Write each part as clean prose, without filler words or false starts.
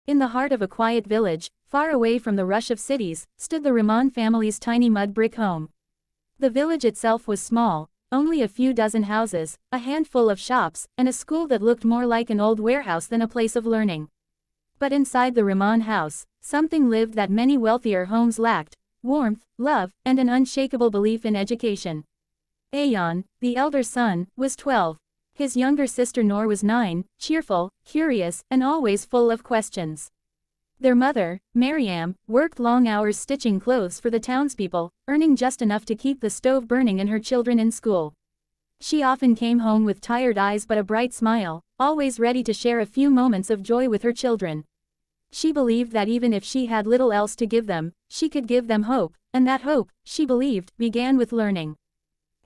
In the heart of a quiet village, far away from the rush of cities, stood the Rahman family's tiny mud brick home. The village itself was small, only a few dozen houses, a handful of shops, and a school that looked more like an old warehouse than a place of learning. But inside the Rahman house, something lived that many wealthier homes lacked: warmth, love, and an unshakable belief in education. Ayan, the elder son, was 12. His younger sister Noor was 9, cheerful, curious, and always full of questions. Their mother, Maryam, worked long hours stitching clothes for the townspeople, earning just enough to keep the stove burning and her children in school. She often came home with tired eyes but a bright smile, always ready to share a few moments of joy with her children. She believed that even if she had little else to give them, she could give them hope, and that hope, she believed, began with learning.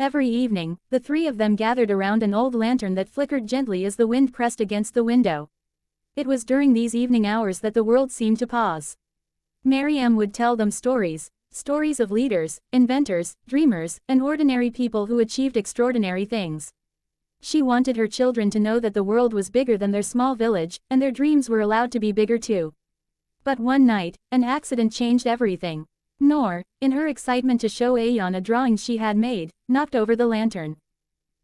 Every evening, the three of them gathered around an old lantern that flickered gently as the wind pressed against the window. It was during these evening hours that the world seemed to pause. Maryam would tell them stories of leaders, inventors, dreamers, and ordinary people who achieved extraordinary things. She wanted her children to know that the world was bigger than their small village, and their dreams were allowed to be bigger too. But one night, an accident changed everything. Noor, in her excitement to show Ayan a drawing she had made, knocked over the lantern.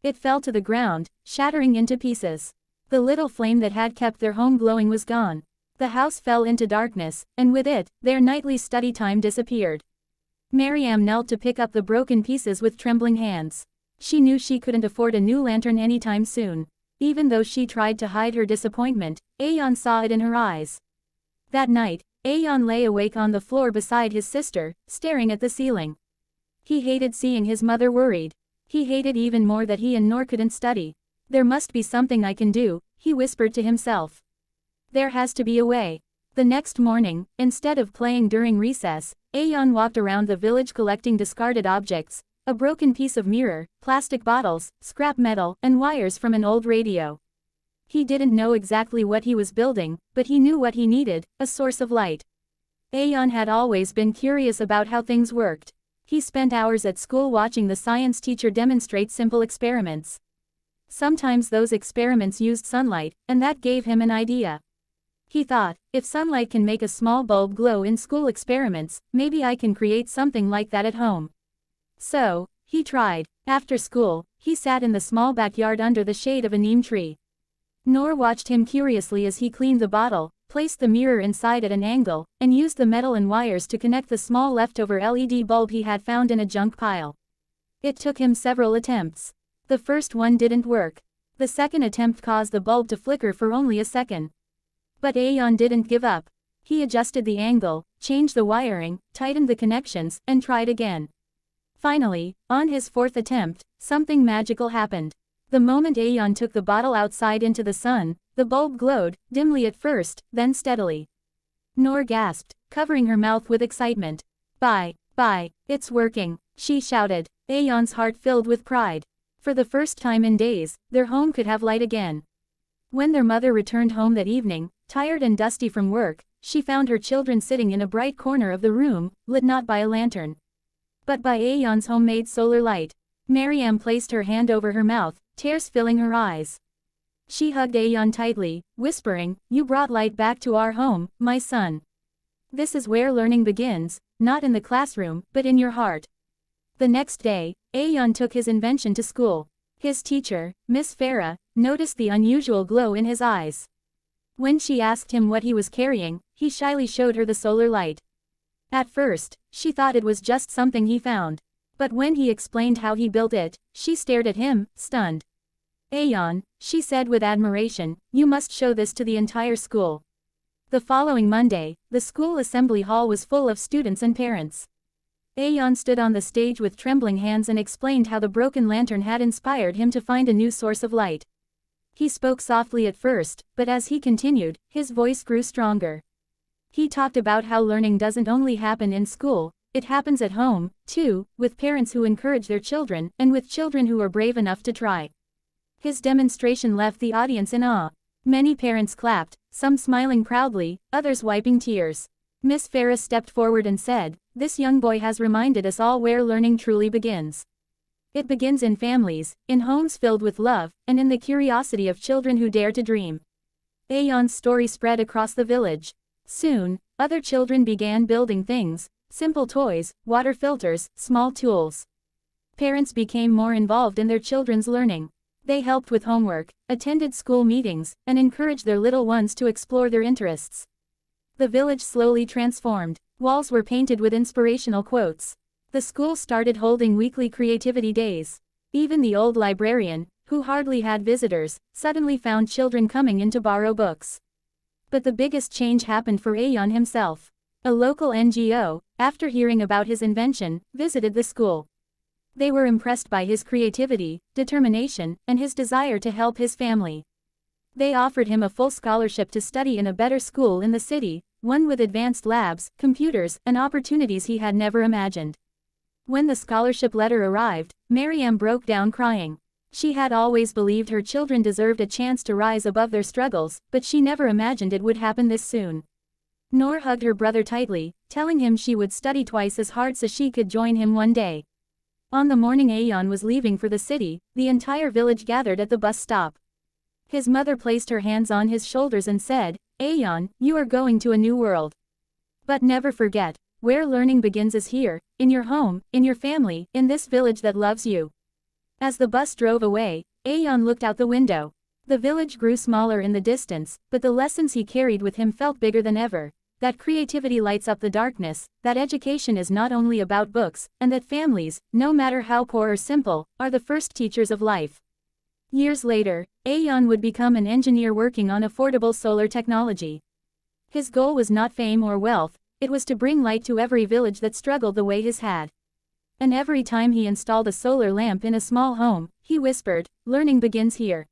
It fell to the ground, shattering into pieces. The little flame that had kept their home glowing was gone. The house fell into darkness, and with it, their nightly study time disappeared. Maryam knelt to pick up the broken pieces with trembling hands. She knew she couldn't afford a new lantern anytime soon. Even though she tried to hide her disappointment, Ayan saw it in her eyes. That night, Ayan lay awake on the floor beside his sister, staring at the ceiling. He hated seeing his mother worried. He hated even more that he and Noor couldn't study. There must be something I can do, he whispered to himself. There has to be a way. The next morning, instead of playing during recess, Ayan walked around the village collecting discarded objects: a broken piece of mirror, plastic bottles, scrap metal, and wires from an old radio. He didn't know exactly what he was building, but he knew what he needed: a source of light. Ayan had always been curious about how things worked. He spent hours at school watching the science teacher demonstrate simple experiments. Sometimes those experiments used sunlight, and that gave him an idea. He thought, if sunlight can make a small bulb glow in school experiments, maybe I can create something like that at home. So, he tried. After school, he sat in the small backyard under the shade of a neem tree. Noor watched him curiously as he cleaned the bottle, placed the mirror inside at an angle, and used the metal and wires to connect the small leftover LED bulb he had found in a junk pile. It took him several attempts. The first one didn't work. The second attempt caused the bulb to flicker for only a second. But Ayan didn't give up. He adjusted the angle, changed the wiring, tightened the connections, and tried again. Finally, on his fourth attempt, something magical happened. The moment Ayan took the bottle outside into the sun, the bulb glowed, dimly at first, then steadily. Noor gasped, covering her mouth with excitement. Bye, it's working, she shouted. Ayan's heart filled with pride. For the first time in days, their home could have light again. When their mother returned home that evening, tired and dusty from work, she found her children sitting in a bright corner of the room, lit not by a lantern, but by Ayan's homemade solar light. Maryam placed her hand over her mouth, tears filling her eyes. She hugged Ayan tightly, whispering, "You brought light back to our home, my son. This is where learning begins, not in the classroom, but in your heart." The next day, Ayan took his invention to school. His teacher, Miss Farah, noticed the unusual glow in his eyes. When she asked him what he was carrying, he shyly showed her the solar light. At first, she thought it was just something he found. But when he explained how he built it, she stared at him, stunned. "Ayan," she said with admiration, "you must show this to the entire school." The following Monday, the school assembly hall was full of students and parents. Ayan stood on the stage with trembling hands and explained how the broken lantern had inspired him to find a new source of light. He spoke softly at first, but as he continued, his voice grew stronger. He talked about how learning doesn't only happen in school, it happens at home, too, with parents who encourage their children, and with children who are brave enough to try. His demonstration left the audience in awe. Many parents clapped, some smiling proudly, others wiping tears. Miss Farah stepped forward and said, "This young boy has reminded us all where learning truly begins. It begins in families, in homes filled with love, and in the curiosity of children who dare to dream." Ayan's story spread across the village. Soon, other children began building things, simple toys, water filters, small tools. Parents became more involved in their children's learning. They helped with homework, attended school meetings, and encouraged their little ones to explore their interests. The village slowly transformed. Walls were painted with inspirational quotes. The school started holding weekly creativity days. Even the old librarian, who hardly had visitors, suddenly found children coming in to borrow books. But the biggest change happened for Aeon himself. A local NGO, after hearing about his invention, visited the school. They were impressed by his creativity, determination, and his desire to help his family. They offered him a full scholarship to study in a better school in the city, one with advanced labs, computers, and opportunities he had never imagined. When the scholarship letter arrived, Mariam broke down crying. She had always believed her children deserved a chance to rise above their struggles, but she never imagined it would happen this soon. Noor hugged her brother tightly, telling him she would study twice as hard so she could join him one day. On the morning Aeon was leaving for the city, the entire village gathered at the bus stop. His mother placed her hands on his shoulders and said, "Aeon, you are going to a new world. But never forget, where learning begins is here, in your home, in your family, in this village that loves you." As the bus drove away, Aeon looked out the window. The village grew smaller in the distance, but the lessons he carried with him felt bigger than ever. That creativity lights up the darkness, that education is not only about books, and that families, no matter how poor or simple, are the first teachers of life. Years later, Aeon would become an engineer working on affordable solar technology. His goal was not fame or wealth, it was to bring light to every village that struggled the way his had. And every time he installed a solar lamp in a small home, he whispered, "Learning begins here."